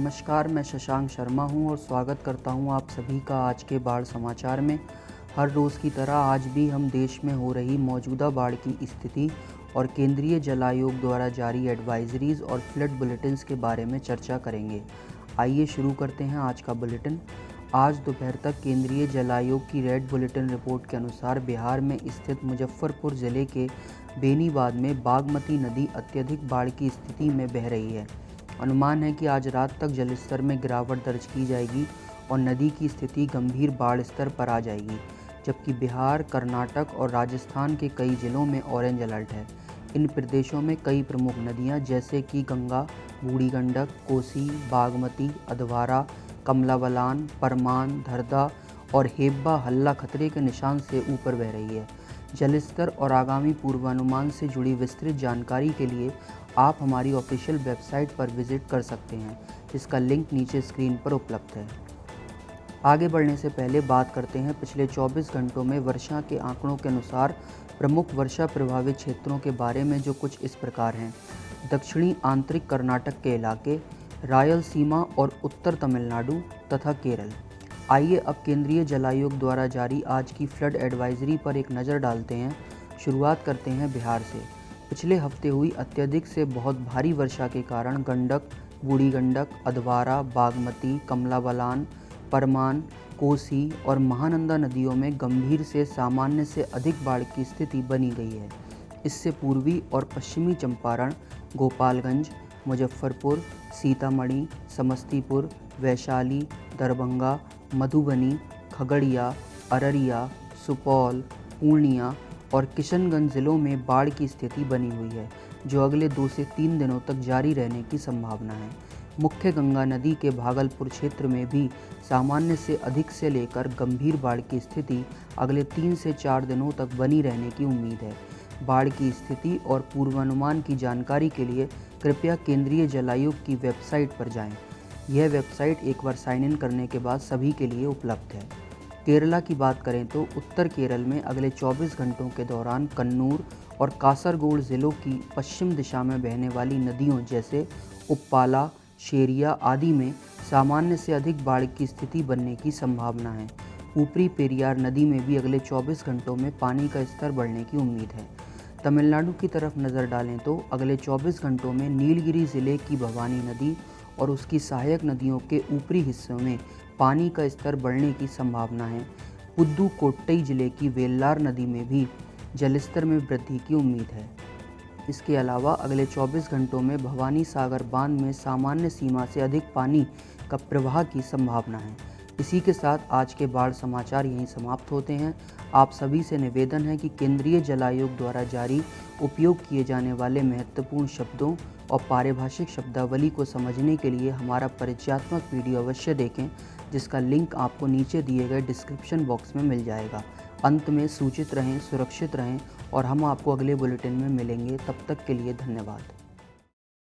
नमस्कार, मैं शशांक शर्मा हूं और स्वागत करता हूं आप सभी का आज के बाढ़ समाचार में। हर रोज़ की तरह आज भी हम देश में हो रही मौजूदा बाढ़ की स्थिति और केंद्रीय जल आयोग द्वारा जारी एडवाइजरीज और फ्लड बुलेटिन्स के बारे में चर्चा करेंगे। आइए शुरू करते हैं आज का बुलेटिन। आज दोपहर तक केंद्रीय जल आयोग की रेड बुलेटिन रिपोर्ट के अनुसार बिहार में स्थित मुजफ्फरपुर ज़िले के बेनीबाद में बागमती नदी अत्यधिक बाढ़ की स्थिति में बह रही है। अनुमान है कि आज रात तक जलस्तर में गिरावट दर्ज की जाएगी और नदी की स्थिति गंभीर बाढ़ स्तर पर आ जाएगी, जबकि बिहार, कर्नाटक और राजस्थान के कई जिलों में ऑरेंज अलर्ट है। इन प्रदेशों में कई प्रमुख नदियां जैसे कि गंगा, बूढ़ी गंडक, कोसी, बागमती, अधवारा, कमला बलान, परमान, धरदा और हेब्बा हल्ला खतरे के निशान से ऊपर बह रही है। जलस्तर और आगामी पूर्वानुमान से जुड़ी विस्तृत जानकारी के लिए आप हमारी ऑफिशियल वेबसाइट पर विजिट कर सकते हैं, जिसका लिंक नीचे स्क्रीन पर उपलब्ध है। आगे बढ़ने से पहले बात करते हैं पिछले 24 घंटों में वर्षा के आंकड़ों के अनुसार प्रमुख वर्षा प्रभावित क्षेत्रों के बारे में, जो कुछ इस प्रकार हैं। दक्षिणी आंतरिक कर्नाटक के इलाके, रायलसीमा और उत्तर तमिलनाडु तथा केरल। आइए अब केंद्रीय जल आयोग द्वारा जारी आज की फ्लड एडवाइजरी पर एक नज़र डालते हैं। शुरुआत करते हैं बिहार से। पिछले हफ्ते हुई अत्यधिक से बहुत भारी वर्षा के कारण गंडक, बूढ़ी गंडक, अधवारा, बागमती, कमला बलान, परमान, कोसी और महानंदा नदियों में गंभीर से सामान्य से अधिक बाढ़ की स्थिति बनी गई है। इससे पूर्वी और पश्चिमी चंपारण, गोपालगंज, मुजफ्फरपुर, सीतामढ़ी, समस्तीपुर, वैशाली, दरभंगा, मधुबनी, खगड़िया, अररिया, सुपौल, पूर्णिया और किशनगंज जिलों में बाढ़ की स्थिति बनी हुई है, जो अगले 2 से 3 दिनों तक जारी रहने की संभावना है। मुख्य गंगा नदी के भागलपुर क्षेत्र में भी सामान्य से अधिक से लेकर गंभीर बाढ़ की स्थिति अगले 3 से 4 दिनों तक बनी रहने की उम्मीद है। बाढ़ की स्थिति और पूर्वानुमान की जानकारी के लिए कृपया केंद्रीय जल आयोग की वेबसाइट पर जाएं। यह वेबसाइट एक बार साइन इन करने के बाद सभी के लिए उपलब्ध है। केरला की बात करें तो उत्तर केरल में अगले 24 घंटों के दौरान कन्नूर और कासरगोड ज़िलों की पश्चिम दिशा में बहने वाली नदियों जैसे उप्पाला, शेरिया आदि में सामान्य से अधिक बाढ़ की स्थिति बनने की संभावना है। ऊपरी पेरियार नदी में भी अगले 24 घंटों में पानी का स्तर बढ़ने की उम्मीद है। तमिलनाडु की तरफ नज़र डालें तो अगले 24 घंटों में नीलगिरी ज़िले की भवानी नदी और उसकी सहायक नदियों के ऊपरी हिस्सों में पानी का स्तर बढ़ने की संभावना है। पुदुकोट्टई जिले की वेल्लार नदी में भी जलस्तर में वृद्धि की उम्मीद है। इसके अलावा अगले 24 घंटों में भवानी सागर बांध में सामान्य सीमा से अधिक पानी का प्रवाह की संभावना है। इसी के साथ आज के बाढ़ समाचार यहीं समाप्त होते हैं। आप सभी से निवेदन है कि केंद्रीय जल आयोग द्वारा जारी उपयोग किए जाने वाले महत्वपूर्ण शब्दों और पारिभाषिक शब्दावली को समझने के लिए हमारा परिचयात्मक वीडियो अवश्य देखें, जिसका लिंक आपको नीचे दिए गए डिस्क्रिप्शन बॉक्स में मिल जाएगा। अंत में सूचित रहें, सुरक्षित रहें और हम आपको अगले बुलेटिन में मिलेंगे। तब तक के लिए धन्यवाद।